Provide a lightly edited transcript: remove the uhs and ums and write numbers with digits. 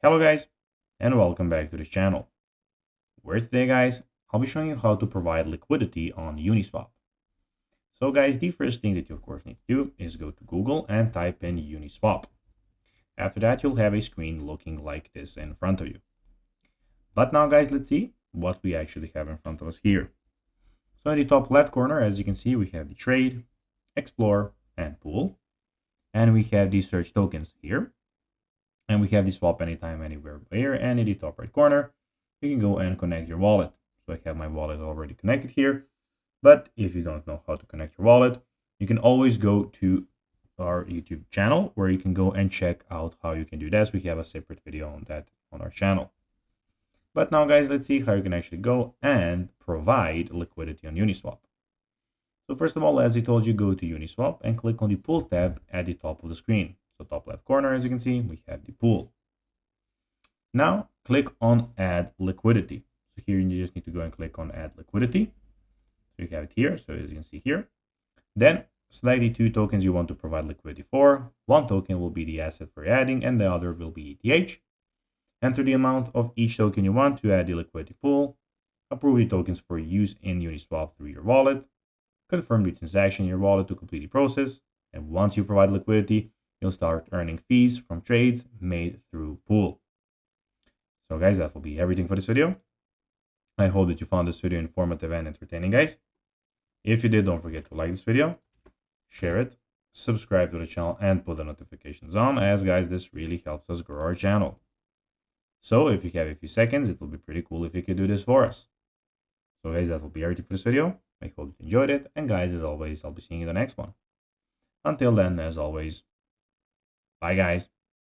Hello guys, and welcome back to this channel, where today guys, I'll be showing you how to provide liquidity on Uniswap. So guys, the first thing that you of course need to do is go to Google and type in Uniswap. After that, you'll have a screen looking like this in front of you. But now guys, let's see what we actually have in front of us here. So in the top left corner, as you can see, we have the trade, explore, and pool. And we have the search tokens here. And we have the swap anytime, anywhere layer. And in the top right corner, you can go and connect your wallet. So I have my wallet already connected here. But if you don't know how to connect your wallet, you can always go to our YouTube channel where you can go and check out how you can do this. We have a separate video on that on our channel. But now guys, let's see how you can actually go and provide liquidity on Uniswap. So first of all, as I told you, go to Uniswap and click on the pool tab at the top of the screen. So top left corner, as you can see, we have the pool. Now click on add liquidity. So here you just need to go and click on add liquidity. So you have it here. So as you can see here, then select the two tokens you want to provide liquidity for. One token will be the asset for adding and the other will be ETH. Enter the amount of each token you want to add the liquidity pool. Approve the tokens for use in Uniswap through your wallet. Confirm the transaction in your wallet to complete the process. And once you provide liquidity, you'll start earning fees from trades made through pool. So guys, that will be everything for this video. I hope that you found this video informative and entertaining, guys. If you did, don't forget to like this video, share it, subscribe to the channel, and put the notifications on, as guys, this really helps us grow our channel. So if you have a few seconds, it will be pretty cool if you could do this for us. So guys, that will be everything for this video. I hope you enjoyed it. And guys, as always, I'll be seeing you in the next one. Until then, as always, bye guys.